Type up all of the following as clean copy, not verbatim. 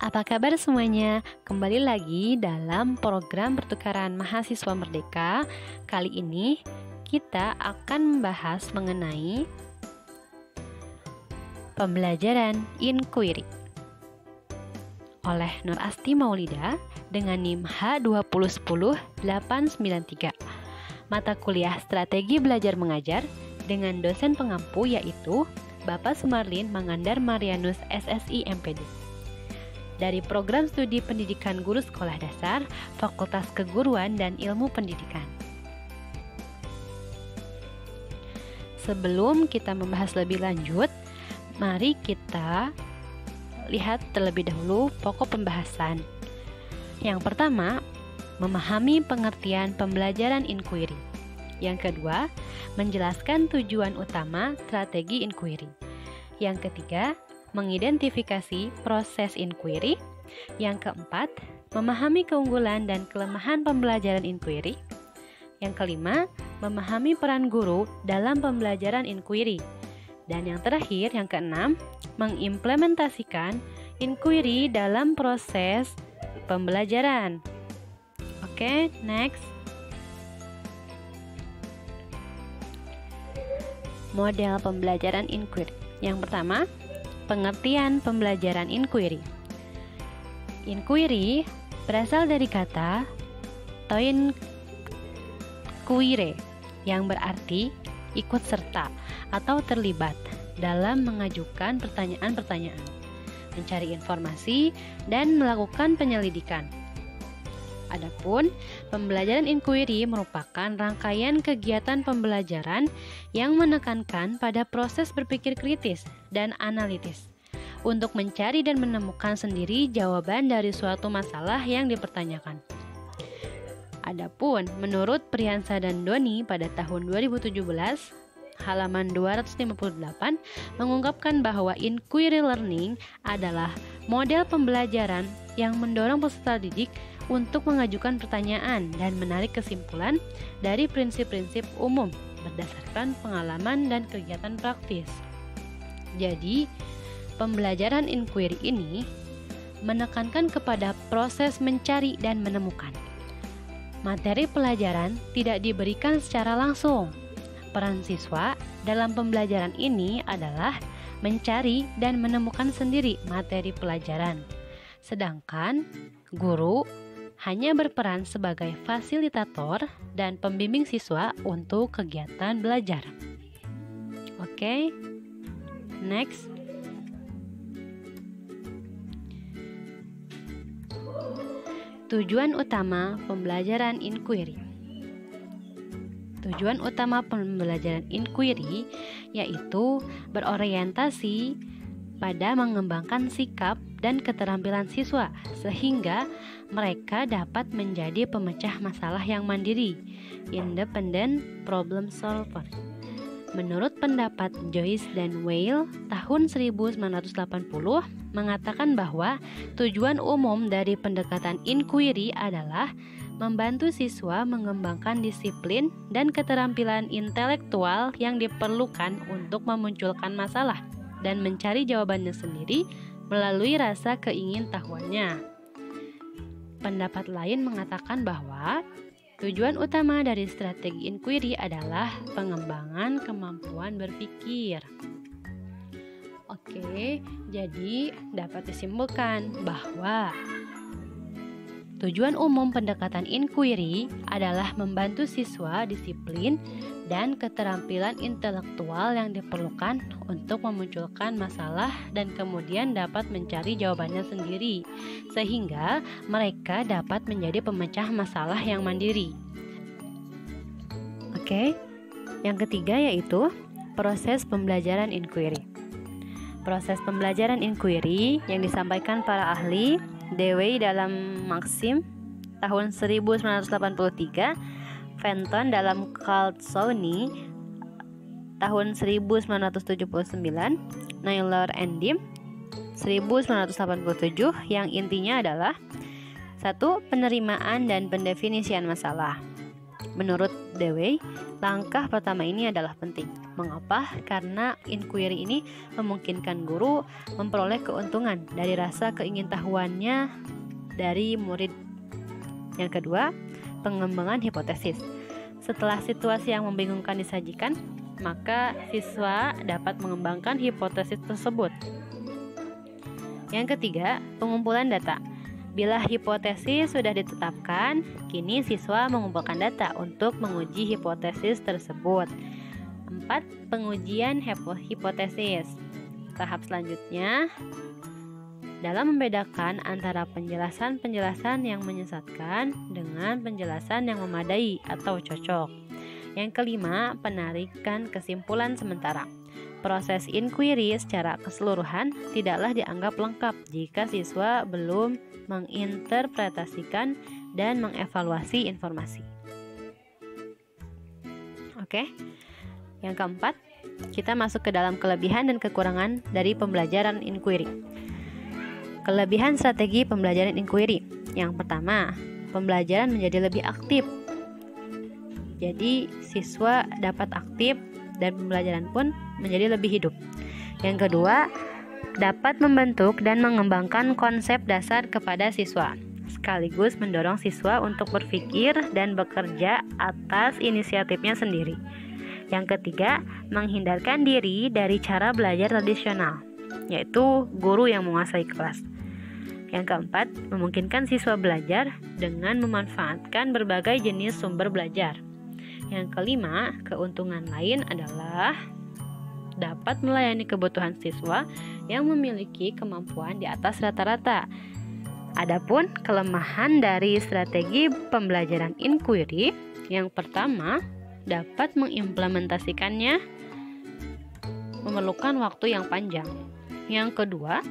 Apa kabar semuanya? Kembali lagi dalam program pertukaran mahasiswa merdeka. Kali ini kita akan membahas mengenai pembelajaran inquiry oleh Nur Asti Maulida dengan NIM H2010893. Mata kuliah Strategi Belajar Mengajar dengan dosen pengampu yaitu Bapak Sumarlin Mangandar Marianus SSI MPD. Dari Program Studi Pendidikan Guru Sekolah Dasar, Fakultas Keguruan dan Ilmu Pendidikan. Sebelum kita membahas lebih lanjut, mari kita lihat terlebih dahulu pokok pembahasan. Yang pertama, memahami pengertian pembelajaran inquiry. Yang kedua, menjelaskan tujuan utama strategi inquiry. Yang ketiga, mengidentifikasi proses inquiry. Yang keempat, memahami keunggulan dan kelemahan pembelajaran inquiry. Yang kelima, memahami peran guru dalam pembelajaran inquiry. Dan yang terakhir, yang keenam, mengimplementasikan inquiry dalam proses pembelajaran. Oke, next. Model pembelajaran inquiry. Yang pertama, pengertian pembelajaran inquiry. Inquiry berasal dari kata toinquire yang berarti ikut serta atau terlibat dalam mengajukan pertanyaan-pertanyaan, mencari informasi, dan melakukan penyelidikan. Adapun pembelajaran inquiry merupakan rangkaian kegiatan pembelajaran yang menekankan pada proses berpikir kritis dan analitis untuk mencari dan menemukan sendiri jawaban dari suatu masalah yang dipertanyakan. Adapun menurut Priyansa dan Doni pada tahun 2017, halaman 258 mengungkapkan bahwa inquiry learning adalah model pembelajaran yang mendorong peserta didik untuk mengajukan pertanyaan dan menarik kesimpulan dari prinsip-prinsip umum berdasarkan pengalaman dan kegiatan praktis. Jadi, pembelajaran inquiry ini menekankan kepada proses mencari dan menemukan. Materi pelajaran tidak diberikan secara langsung. Peran siswa dalam pembelajaran ini adalah mencari dan menemukan sendiri materi pelajaran. Sedangkan guru hanya berperan sebagai fasilitator dan pembimbing siswa untuk kegiatan belajar. Oke, next. Tujuan utama pembelajaran inquiry. Tujuan utama pembelajaran inquiry yaitu berorientasi pada mengembangkan sikap dan keterampilan siswa sehingga mereka dapat menjadi pemecah masalah yang mandiri, independent problem solver. Menurut pendapat Joyce dan Weil tahun 1980 mengatakan bahwa tujuan umum dari pendekatan inquiry adalah membantu siswa mengembangkan disiplin dan keterampilan intelektual yang diperlukan untuk memunculkan masalah dan mencari jawabannya sendiri melalui rasa keingintahuannya. Pendapat lain mengatakan bahwa tujuan utama dari strategi inquiry adalah pengembangan kemampuan berpikir. Oke, jadi dapat disimpulkan bahwa tujuan umum pendekatan inquiry adalah membantu siswa disiplin dan keterampilan intelektual yang diperlukan untuk memunculkan masalah dan kemudian dapat mencari jawabannya sendiri, sehingga mereka dapat menjadi pemecah masalah yang mandiri. Oke, yang ketiga yaitu proses pembelajaran inquiry. Proses pembelajaran inquiry yang disampaikan para ahli Dewey dalam Maxim tahun 1983, Fenton dalam Calzoni tahun 1979, Naylor and Dim 1987 yang intinya adalah 1. Penerimaan dan pendefinisian masalah. Menurut Dewey, langkah pertama ini adalah penting. Mengapa? Karena inquiry ini memungkinkan guru memperoleh keuntungan dari rasa keingintahuannya dari murid. Yang kedua, pengembangan hipotesis. Setelah situasi yang membingungkan disajikan, maka siswa dapat mengembangkan hipotesis tersebut. Yang ketiga, pengumpulan data. Bila hipotesis sudah ditetapkan, kini siswa mengumpulkan data untuk menguji hipotesis tersebut. 4. Pengujian hipotesis. Tahap selanjutnya, dalam membedakan antara penjelasan-penjelasan yang menyesatkan dengan penjelasan yang memadai atau cocok. Yang kelima, penarikan kesimpulan sementara. Proses inquiry secara keseluruhan tidaklah dianggap lengkap jika siswa belum menginterpretasikan dan mengevaluasi informasi. Oke. Yang keempat, kita masuk ke dalam kelebihan dan kekurangan dari pembelajaran inquiry. Kelebihan strategi pembelajaran inquiry. Yang pertama, pembelajaran menjadi lebih aktif. Jadi, siswa dapat aktif dan pembelajaran pun menjadi lebih hidup. Yang kedua, dapat membentuk dan mengembangkan konsep dasar kepada siswa, sekaligus mendorong siswa untuk berpikir dan bekerja atas inisiatifnya sendiri. Yang ketiga, menghindarkan diri dari cara belajar tradisional, yaitu guru yang menguasai kelas. Yang keempat, memungkinkan siswa belajar dengan memanfaatkan berbagai jenis sumber belajar. Yang kelima, keuntungan lain adalah dapat melayani kebutuhan siswa yang memiliki kemampuan di atas rata-rata. Adapun kelemahan dari strategi pembelajaran inquiry, yang pertama, dapat mengimplementasikannya memerlukan waktu yang panjang. Yang kedua,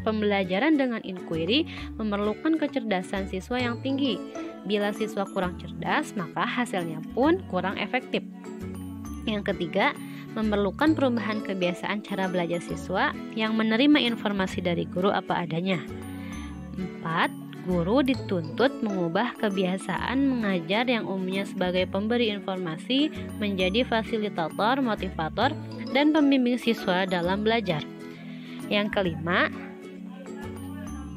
pembelajaran dengan inquiry memerlukan kecerdasan siswa yang tinggi. Bila siswa kurang cerdas, maka hasilnya pun kurang efektif. Yang ketiga, memerlukan perubahan kebiasaan cara belajar siswa yang menerima informasi dari guru apa adanya. 4. Guru dituntut mengubah kebiasaan mengajar yang umumnya sebagai pemberi informasi menjadi fasilitator, motivator, dan pembimbing siswa dalam belajar. Yang kelima,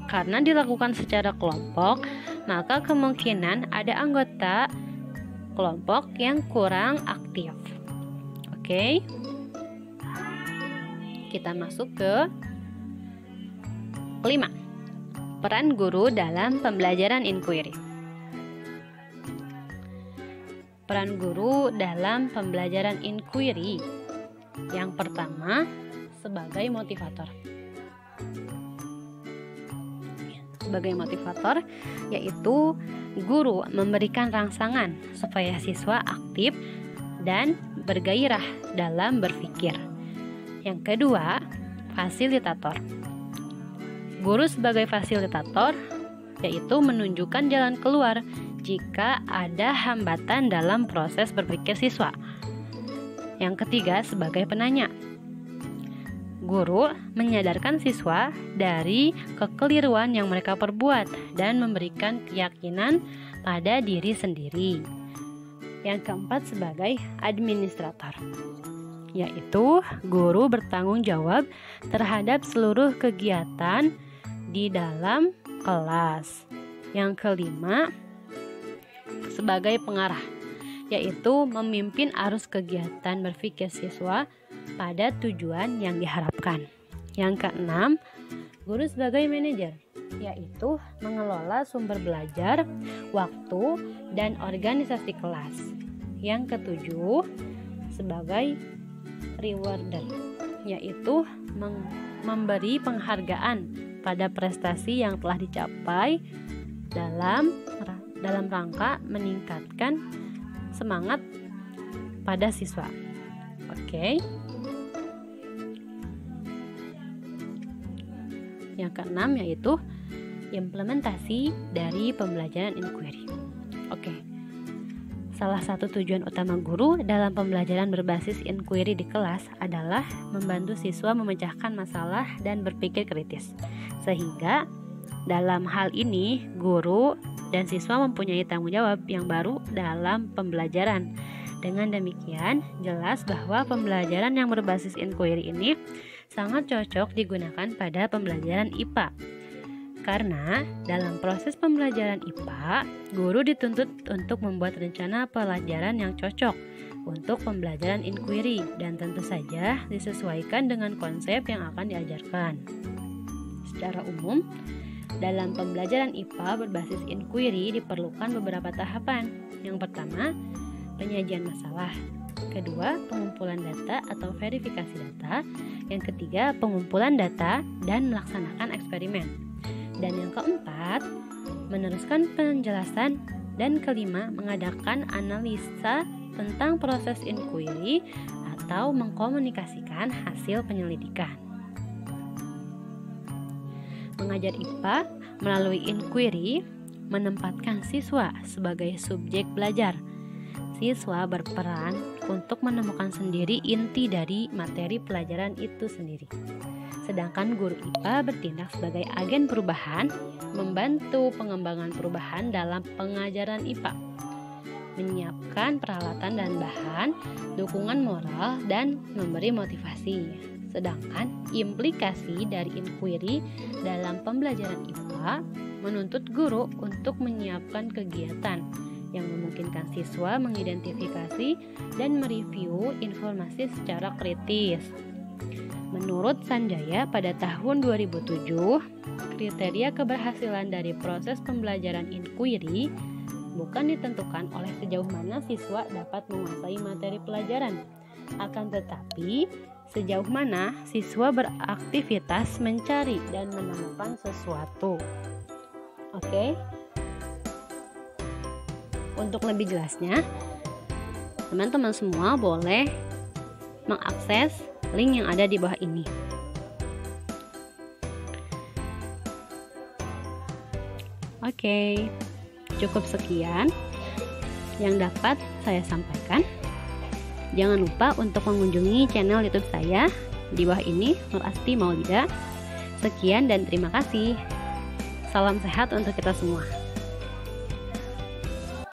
karena dilakukan secara kelompok, maka kemungkinan ada anggota kelompok yang kurang aktif. Oke. Kita masuk ke kelima. Peran guru dalam pembelajaran inquiry. Peran guru dalam pembelajaran inquiry. Yang pertama, sebagai motivator. Sebagai motivator, yaitu guru memberikan rangsangan supaya siswa aktif dan bergairah dalam berpikir. Yang kedua, fasilitator. Guru sebagai fasilitator, yaitu menunjukkan jalan keluar jika ada hambatan dalam proses berpikir siswa. Yang ketiga, sebagai penanya. Guru menyadarkan siswa dari kekeliruan yang mereka perbuat dan memberikan keyakinan pada diri sendiri. Yang keempat, sebagai administrator, yaitu guru bertanggung jawab terhadap seluruh kegiatan di dalam kelas. Yang kelima, sebagai pengarah, yaitu memimpin arus kegiatan berpikir siswa pada tujuan yang diharapkan. Yang keenam, guru sebagai manajer, yaitu mengelola sumber belajar, waktu, dan organisasi kelas. Yang ketujuh, sebagai rewarder, yaitu memberi penghargaan pada prestasi yang telah dicapai dalam rangka meningkatkan semangat pada siswa. Oke. Yang keenam yaitu implementasi dari pembelajaran inquiry. Oke. Salah satu tujuan utama guru dalam pembelajaran berbasis inquiry di kelas adalah membantu siswa memecahkan masalah dan berpikir kritis. Sehingga dalam hal ini guru dan siswa mempunyai tanggung jawab yang baru dalam pembelajaran. Dengan demikian, jelas bahwa pembelajaran yang berbasis inquiry ini sangat cocok digunakan pada pembelajaran IPA. Karena dalam proses pembelajaran IPA, guru dituntut untuk membuat rencana pelajaran yang cocok untuk pembelajaran inquiry dan tentu saja disesuaikan dengan konsep yang akan diajarkan. Secara umum, dalam pembelajaran IPA berbasis inquiry diperlukan beberapa tahapan. Yang pertama, penyajian masalah. Kedua, pengumpulan data atau verifikasi data. Yang ketiga, pengumpulan data dan melaksanakan eksperimen. Dan yang keempat, meneruskan penjelasan. Dan kelima, mengadakan analisa tentang proses inquiry atau mengkomunikasikan hasil penyelidikan. Mengajar IPA melalui inquiry menempatkan siswa sebagai subjek belajar. Siswa berperan untuk menemukan sendiri inti dari materi pelajaran itu sendiri. Sedangkan guru IPA bertindak sebagai agen perubahan, membantu pengembangan perubahan dalam pengajaran IPA, menyiapkan peralatan dan bahan, dukungan moral, dan memberi motivasi. Sedangkan implikasi dari inquiry dalam pembelajaran IPA menuntut guru untuk menyiapkan kegiatan yang memungkinkan siswa mengidentifikasi dan mereview informasi secara kritis. Menurut Sanjaya pada tahun 2007, kriteria keberhasilan dari proses pembelajaran inquiry bukan ditentukan oleh sejauh mana siswa dapat menguasai materi pelajaran, akan tetapi sejauh mana siswa beraktivitas mencari dan menemukan sesuatu. Oke. Untuk lebih jelasnya, teman-teman semua boleh mengakses link yang ada di bawah ini. Oke, cukup sekian yang dapat saya sampaikan. Jangan lupa untuk mengunjungi channel YouTube saya di bawah ini, Nur Asti Maulida. Sekian dan terima kasih. Salam sehat untuk kita semua.